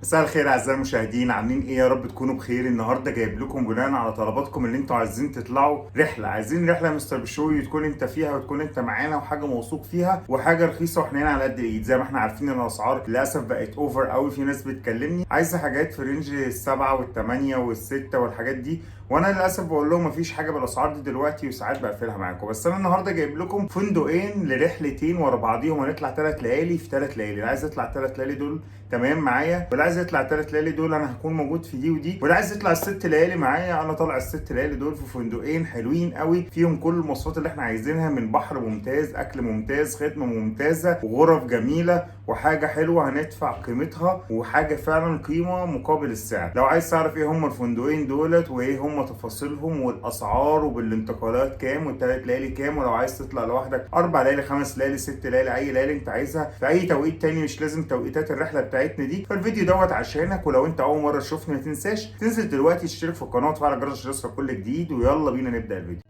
مساء الخير اعزائي المشاهدين، عاملين ايه؟ يا رب تكونوا بخير. النهارده جايب لكم بناء على طلباتكم اللي انتوا عايزين تطلعوا رحله. عايزين رحله يا مستر بشوي تكون انت فيها وتكون انت معانا، وحاجه موثوق فيها وحاجه رخيصه وحنينه على قد الايد. زي ما احنا عارفين ان الاسعار للاسف بقت اوفر قوي. في ناس بتكلمني عايزه حاجات في رينج السبعه والثمانيه والسته والحاجات دي، وانا للاسف بقول لهم مفيش حاجه بالاسعار دي دلوقتي، وساعات بقفلها معاكم. بس انا النهارده جايب لكم فندقين لرحلتين ورا بعضيهم. هنطلع 3 ليالي في 3 ليالي. اللي عايز يطلع 3 ليالي دول تمام معايا، واللي عايز يطلع 3 ليالي دول انا هكون موجود في دي ودي، واللي عايز يطلع ال6 ليالي معايا انا طالع ال6 ليالي دول في فندقين حلوين قوي، فيهم كل المواصفات اللي احنا عايزينها، من بحر ممتاز، اكل ممتاز، خدمه ممتازه، وغرف جميله، وحاجه حلوه هندفع قيمتها، وحاجه فعلا قيمه مقابل السعر. لو عايز تعرف ايه هم الفندقين دولت وايه هم تفاصيلهم والاسعار وبالانتقالات كام والثلاث ليالي كام، ولو عايز تطلع لوحدك 4 ليالي 5 ليالي 6 ليالي اي ليالي انت عايزها في اي توقيت تاني، مش لازم توقيتات الرحله بتاعتنا دي، فالفيديو دوت عشانك. ولو انت اول مره تشوفني ما تنساش تنزل دلوقتي تشترك في القناه وتفعل الجرس عشان يوصلك كل جديد، ويلا بينا نبدا الفيديو.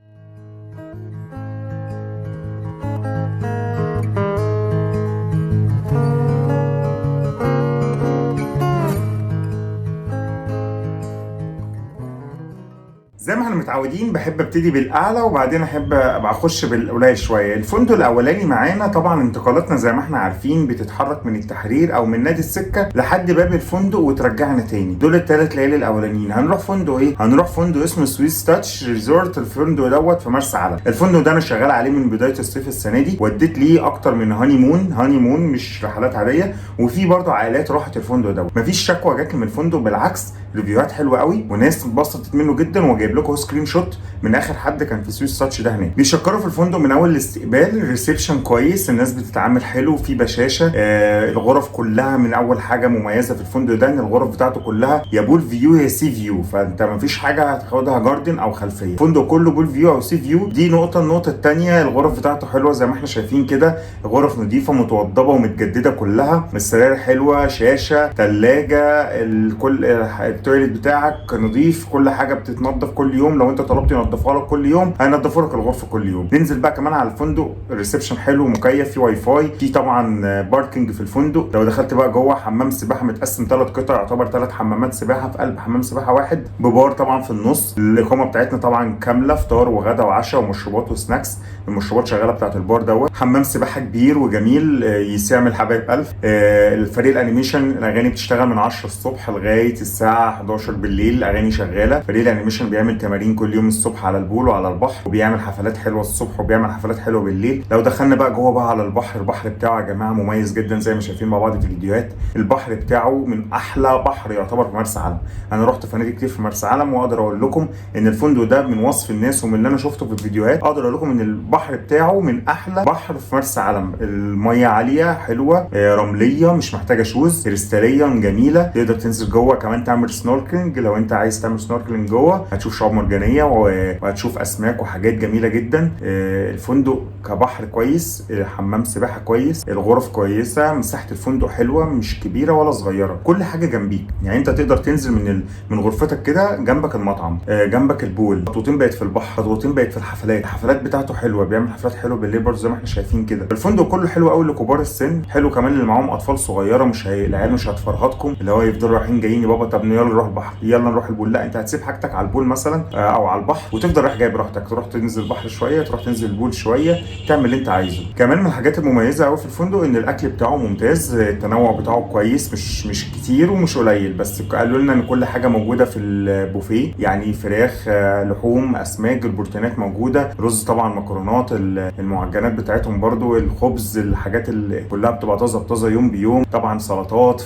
زي ما احنا متعودين بحب ابتدي بالاعلى وبعدين احب ابقى اخش بالقليل شويه. الفندق الاولاني معانا طبعا انتقالاتنا زي ما احنا عارفين بتتحرك من التحرير او من نادي السكه لحد باب الفندق وترجعنا تاني. دول ال3 ليالي الاولانيين. هنروح فندق ايه؟ هنروح فندق اسمه سويس تاتش ريزورت. الفندق دوت في مرسى علم. الفندق ده انا شغال عليه من بدايه الصيف السنه دي، وديت ليه اكتر من هاني مون مش رحلات عاديه، وفي برضه عائلات راحت الفندق دوت. مفيش شكوى جات لي من الفندق، بالعكس ريفيوهات حلوه قوي وناس اتبسطت منه جدا. وجايب لكم سكرين شوت من اخر حد كان في سويس تاتش ده هناك. بيشكروا في الفندق من اول الاستقبال، الريسبشن كويس، الناس بتتعامل حلو، في بشاشه. الغرف كلها من اول حاجه مميزه في الفندق ده ان الغرف بتاعته كلها يا بول فيو يا سي فيو، فانت مفيش حاجه هتاخدها جاردن او خلفيه. الفندق كله بول فيو او سي فيو. دي نقطه. النقطه الثانيه الغرف بتاعته حلوه زي ما احنا شايفين كده، غرف نظيفه متوضبه ومتجدده كلها، السراير حلوه، شاشه، ثلاجه، الكل، التويليت بتاعك نظيف، كل حاجه بتتنضف كل يوم. لو انت طلبت ينضفها لك كل يوم هينضفوا لك الغرفه كل يوم. ننزل بقى كمان على الفندق، الريسبشن حلو مكيف، في واي فاي، في طبعا باركنج في الفندق. لو دخلت بقى جوه حمام سباحه متقسم 3 قطع، يعتبر 3 حمامات سباحه في قلب حمام سباحه واحد، ببار طبعا في النص. الاقامه بتاعتنا طبعا كامله، فطار وغدا وعشاء ومشروبات وسناكس. المشروبات شغاله بتاعت البار دوت. حمام سباحه كبير وجميل يسعم الحبايب الف. الفريق الانيميشن الاغاني بتشتغل من 10 الصبح لغايه الساعه 11 بالليل، الاغاني شغاله. فريق الانيميشن بيعمل تمارين كل يوم الصبح على البول وعلى البحر، وبيعمل حفلات حلوه الصبح وبيعمل حفلات حلوه بالليل. لو دخلنا بقى جوه بقى على البحر، البحر بتاعه يا جماعه مميز جدا زي ما شايفين مع بعض في الفيديوهات. البحر بتاعه من احلى بحر يعتبر في مرسى علم. انا رحت فنادق كتير في مرسى علم، واقدر اقول لكم ان الفندق ده من وصف الناس ومن اللي انا شفته في الفيديوهات اقدر اقول لكم ان البحر بتاعه من احلى بحر في مرسى علم. الميه عاليه حلوه، رمليه مش محتاجه شوز، كريستاليه جميله. تقدر تنزل جوه كمان تعمل سنوركلينج. لو انت عايز تعمل سنوركلينج جوه هتشوف شعاب مرجانيه وهتشوف اسماك وحاجات جميله جدا. الفندق كبحر كويس، حمام سباحه كويس، الغرف كويسه، مساحه الفندق حلوه مش كبيره ولا صغيره، كل حاجه جنبيك. يعني انت تقدر تنزل من غرفتك كده جنبك المطعم، جنبك البول، خطوتين بقت في البحر، خطوتين بقت في الحفلات. الحفلات بتاعته حلوه، بيعمل حفلات حلوه بالليل برضه زي ما احنا شايفين كده. الفندق كله حلو قوي لكبار السن، حلو كمان اللي معاهم اطفال صغيره، مش العيال مش هتفرهدكم اللي هو يفضلوا رايحين جايين يا بابا طب يلا نروح البحر يلا نروح البول. لا، انت هتسيب حاجتك على البول مثلا او على البحر وتفضل رايح جاي براحتك، تروح تنزل البحر شويه، تروح تنزل البول شويه، تعمل اللي انت عايزه. كمان من الحاجات المميزه قوي في الفندق ان الاكل بتاعه ممتاز، التنوع بتاعه كويس، مش كتير ومش قليل، بس قالوا لنا ان كل حاجه موجوده في البوفيه، يعني فراخ، لحوم، اسماك، البروتينات موجوده، رز طبعا، مكرونات، المعجنات بتاعتهم برضو، الخبز، الحاجات اللي كلها بتبقى طازه بطازه يوم بيوم، طبعا سلطات،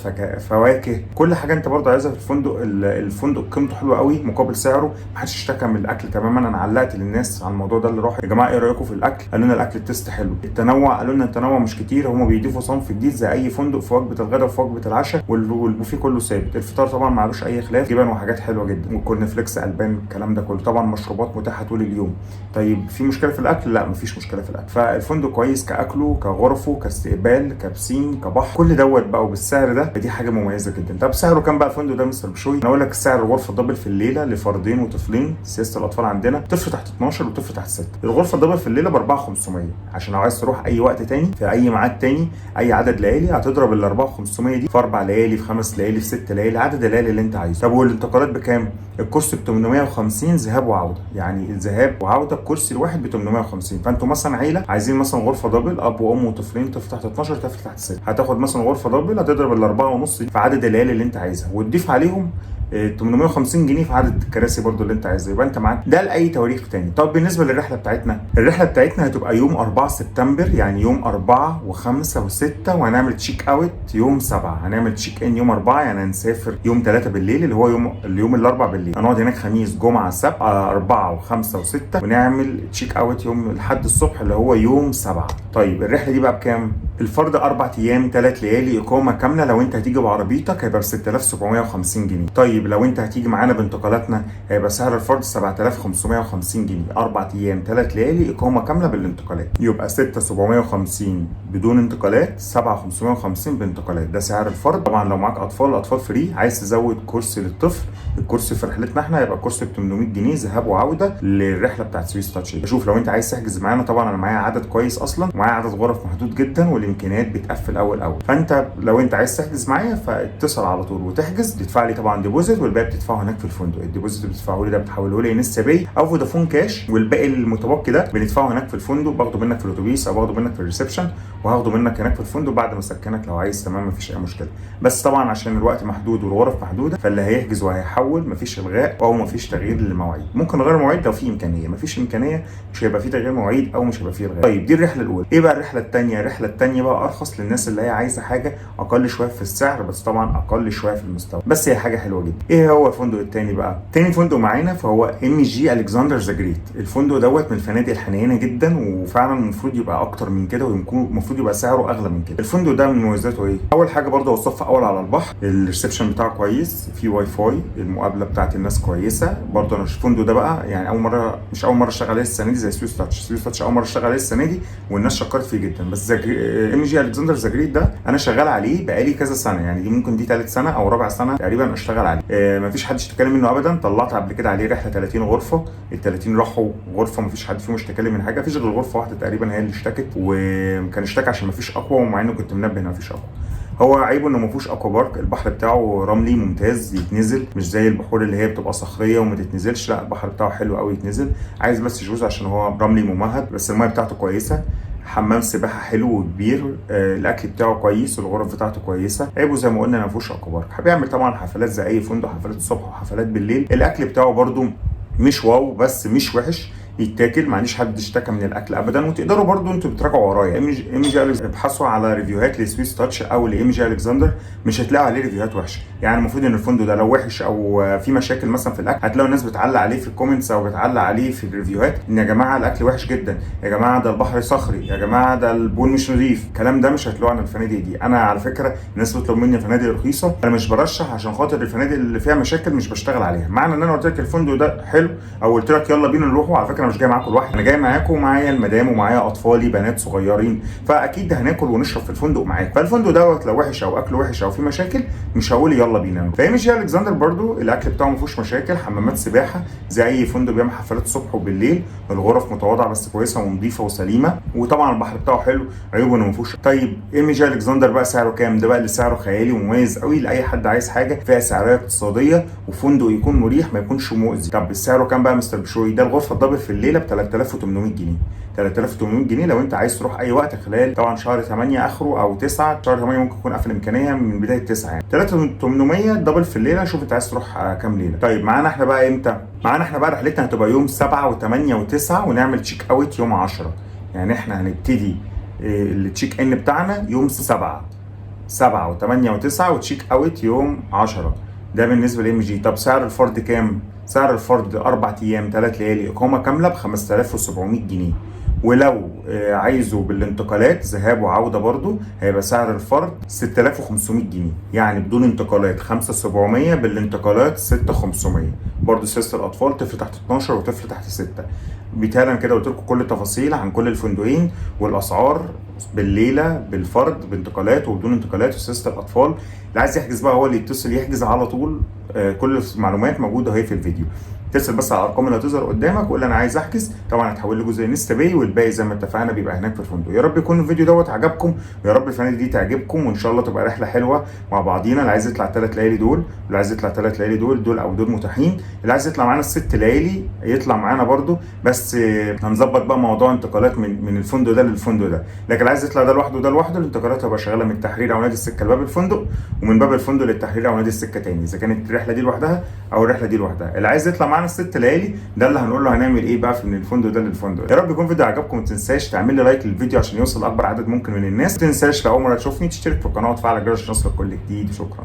فواكه، كل حاجه انت برضو عايزها في الفندق. الفندق قيمته حلوه قوي مقابل سعره، محدش اشتكى من الاكل تماما. انا علقت للناس على الموضوع ده اللي راح يا جماعه ايه رايكم في الاكل؟ قالوا لنا الاكل التست حلو. التنوع قالوا لنا التنوع مش كتير، هم بيضيفوا صنف جديد زي اي فندق في وجبه الغداء وفي وجبه العشاء، والبوفيه كله ثابت. الفطار طبعا معلوش اي خلاف، جبن وحاجات حلوه جدا، وكورن فليكس، البان، الكلام ده كله. طبعا مشروبات متاحه طول اليوم. طيب في مشكله في الاكل؟ لا مفيش مشكله في الاكل. فالفندق كويس كاكله، كغرفه، كاستقبال، كبسين، كبحر، كل دوت بقى وبالسعر ده، فدي حاجه مميزه جدا. طب سعره كام بقى الفندق ده مستر بشوي. انا اقول لك سعر الغرفه الدبل في الليله لفردين وطفلين، سياسه الاطفال عندنا طفل تحت 12 وطفل تحت 6. الغرفه الدبل في الليله ب 4500. عشان لو عايز تروح اي وقت تاني في اي ميعاد تاني اي عدد ليالي، هتضرب ال 4500 دي في 4 ليالي، في 5 ليالي، في 6 ليالي، عدد الليالي اللي انت عايزه. طب والانتقالات بكام؟ الكرسي ب 850 ذهاب وعوده، يعني الذهاب وعوده الكرسي الواحد ب 850. فانتوا مثلا عيله عايزين مثلا غرفه دبل، اب وام وطفلين، طفل تحت 12 طفل تحت 6، هتاخد مثلا غرفه دبل، هتضرب ال 4.5 في عدد الليالي اللي انت عايزها، وتضيف عليهم 850 جنيه في عدد الكراسي برضو اللي انت عايزه، يبقى انت معاك ده لاي تواريخ تاني. طب بالنسبه للرحله بتاعتنا، الرحله بتاعتنا هتبقى يوم 4 سبتمبر، يعني يوم 4 و5 و6، وهنعمل تشيك اوت يوم 7. هنعمل تشيك ان يوم 4، يعني هنسافر يوم 3 بالليل اللي هو اليوم الاربع بالليل، هنقعد هناك خميس جمعه سبت 4 و5 و6، ونعمل تشيك اوت يوم الحد الصبح اللي هو يوم 7. طيب الرحله دي بقى بكام؟ الفرد 4 ايام 3 ليالي اقامه كامله، لو انت هتيجي بعربيتك هيبقى ب 6750 جنيه. طيب لو انت هتيجي معانا بانتقالاتنا هيبقى سعر الفرد 7550 جنيه، 4 ايام 3 ليالي اقامه كامله بالانتقالات، يبقى 6750 بدون انتقالات، 7550 بانتقالات، ده سعر الفرد. طبعا لو معاك اطفال فري، عايز تزود كرسي للطفل، الكرسي في رحلتنا احنا هيبقى كرسي ب 800 جنيه ذهاب وعوده للرحله بتاعت سويس تاتش. شوف لو انت عايز تحجز معانا، طبعا انا معايا عدد كويس اصلا، ومعايا عدد غرف محدود جدا، والامكانيات بتقفل اول، فانت لو انت عايز تحجز معايا فاتصل على طول وتحجز، تدفع لي طبعا ديبوزيت، والباقي بتدفعه هناك في الفندق. الديبوزيت اللي بتدفعه لي ده بتحوله لي انستا باي او فودافون كاش، والباقي المتبقي ده بندفعه هناك في الفندق، باخده منك في الاتوبيس او باخده منك في الريسبشن، وهاخده منك هناك في الفندق بعد ما اسكنك لو عايز. تمام، مفيش اي مشكله. بس طبعا عشان الوقت محدود والغرف محدوده، فاللي هيحجز وهيحول مفيش الغاء او مفيش تغيير للمواعيد. ممكن نغير المواعيد لو في امكانيه، مفيش امكانيه مش هيبقى في تغيير مواعيد او مش هيبقى في الغاء. طيب دي الرحله الاولى. ايه بقى الرحله الثانيه؟ الرحله الثانيه بقى ارخص للناس اللي هي عايزه حاجه اقل شويه في السعر، بس طبعا اقل شويه في المستوى، بس هي حاجه حلوه جدا. ايه هو الفندق الثاني بقى؟ تاني فندق معانا فهو ام جي الكسندر ذا جريت. الفندق دوت من الفنادق الحنينه جدا، وفعلا المفروض يبقى اكتر من كده، والمفروض يبقى سعره اغلى من كده. الفندق ده من مميزاته ايه؟ اول حاجه برضه هو الصف اول على البحر، الريسبشن بتاعه كويس، في واي فاي، المقابله بتاعت الناس كويسه. برضه انا الفندق ده بقى يعني مش اول مره اشتغل عليه السنه دي زي سويس تاتش اول مره اشتغل عليه السنه دي، والناس شكرت فيه جدا. بس ام جي الكسندر ذا جريت ده انا شغال عليه بقالي كذا سنه، يعني دي ممكن دي ثالث سنه او رابع سنه تقريبا اشتغل عليه. مفيش حد اشتكى منه ابدا. طلعت قبل كده عليه رحله 30 غرفه، ال 30 راحوا غرفه مفيش حد فيهم اشتكى لي من حاجه، مفيش غير غرفه واحده تقريبا هي اللي اشتكت، وكان اشتكى عشان مفيش اقوى، ومع انه كنت منبه ان مفيش اقوى. هو عيبه انه ما فيهوش اكوا بارك، البحر بتاعه رملي ممتاز يتنزل، مش زي البحور اللي هي بتبقى صخريه وما تتنزلش، لا البحر بتاعه حلو قوي يتنزل. عايز بس جوز عشان هو رملي ممهد، بس الميه بتاعته كويسه. حمام سباحه حلو وكبير، الاكل بتاعه كويس، والغرف بتاعته كويسه. عيبه زي ما قلنا ما فيهوش اكوا بارك. بيعمل طبعا حفلات زي اي فندق، حفلات الصبح وحفلات بالليل. الاكل بتاعه برده مش واو بس مش وحش، يتاكل، ما عنديش حد اشتكى من الاكل ابدا. وتقدروا برضو انتوا بتراجعوا ورايا ام جي ابحثوا على ريفيوهات لسويس تاتش او لام جي الكسندر، مش هتلاقوا عليه ريفيوهات وحشه. يعني المفروض ان الفندق ده لو وحش او في مشاكل مثلا في الاكل، هتلاقوا الناس بتعلق عليه في الكومنتس او بتعلق عليه في الريفيوهات ان يا جماعه الاكل وحش جدا، يا جماعه ده البحر صخري، يا جماعه ده البول مش نظيف. الكلام ده مش هتلاقوه عن الفنادق دي. انا على فكره الناس بتطلب مني فنادق رخيصه، انا مش برشح عشان خاطر الفنادق اللي فيها مشاكل مش بشتغل عليها. معنى ان انا قلت لك الفندق ده حلو او قلت لك يلا بينا نروحوا، على فكره انا مش جاي معاكم لوحدي، انا جاي معاكم ومعايا المدام ومعايا اطفالي بنات صغيرين، فاكيد هناكل ونشرب في الفندق معاكم. فالفندق دوت لو وحش او اكله وحش او في مشاكل مش هقول يلا بينا. فام جي الكسندر برضو الاكل بتاعه ما فيهوش مشاكل، حمامات سباحه زي اي فندق بيعمل حفلات الصبح وبالليل، الغرف متواضعه بس كويسه ونظيفه وسليمه، وطبعا البحر بتاعه حلو، عيوبه انه ما فيهوش. طيب ام جي الكسندر بقى سعره كام؟ ده بقى اللي سعره خيالي ومميز قوي لاي حد عايز حاجه فيها سعريه اقتصاديه وفندق يكون مريح ما يكونش مؤذي. طب سعره كام بقى مستر بشوي؟ ده الغرفه الدبل في الليله ب 3800 جنيه. 3800 جنيه لو انت عايز تروح اي وقت خلال طبعا شهر 8 اخره او 9، شهر 8 ممكن يكون قافل امكانيه من بدايه 9 يعني. 3800 دبل في الليله، شوف انت عايز تروح كام ليله. طيب معانا احنا بقى امتى؟ معانا احنا بقى رحلتنا هتبقى يوم 7 و8 و9، ونعمل تشيك اوت يوم 10. يعني احنا هنبتدي التشيك ان بتاعنا يوم 7 و8 و9، وتشيك اوت يوم 10. ده بالنسبه لام جي. طب سعر الفرد كام؟ سعر الفرد 4 ايام 3 ليالي اقامه كامله ب 5700 جنيه، ولو عايزه بالانتقالات ذهاب وعوده برضو هيبقى سعر الفرد 6500 جنيه، يعني بدون انتقالات 5700، بالانتقالات 6500. برضو سياسه الاطفال طفل تحت 12 وطفل تحت 6. بالتالي انا كده قلت لكم كل التفاصيل عن كل الفندقين والاسعار بالليله بالفرد بانتقالات وبدون انتقالات وسياسه الاطفال. اللي عايز يحجز بقى هو اللي يتصل يحجز على طول. كل المعلومات موجوده اهي في الفيديو. اتصل بس على الارقام اللي هتظهر قدامك وقول انا عايز احجز، طبعا هتحول لجزء انستا باي والباقي زي ما اتفقنا بيبقى هناك في الفندق. يا رب يكون الفيديو دوت عجبكم، ويا رب الفنادق دي تعجبكم، وان شاء الله تبقى رحله حلوه مع بعضينا. اللي عايز يطلع 3 ليالي دول، واللي عايز يطلع 3 ليالي دول او دول متاحين. اللي عايز يطلع معانا ال6 ليالي يطلع معانا برده، بس هنظبط بقى موضوع انتقالات من الفندق ده للفندق ده. لكن اللي عايز يطلع ده لوحده وده لوحده، الانتقالات هتبقى شغاله من التحرير او نادي السكه لباب الفندق، ومن باب الفندق للتحرير او نادي السكه تاني، اذا كانت الرحله دي لوحدها او الرحله دي لوحدها. اللي عايز يطلع معانا ال6 ليالي ده اللي هنقول له هنعمل ايه بقى من الفندق ده للفندق. يا رب يكون الفيديو عجبكم، ما تنساش تعمل لي لايك للفيديو عشان يوصل اكبر عدد ممكن من الناس. ما تنساش لو اول مره تشوفني تشترك في القناه وتفعل الجرس عشان يوصلك كل جديد. شكرا.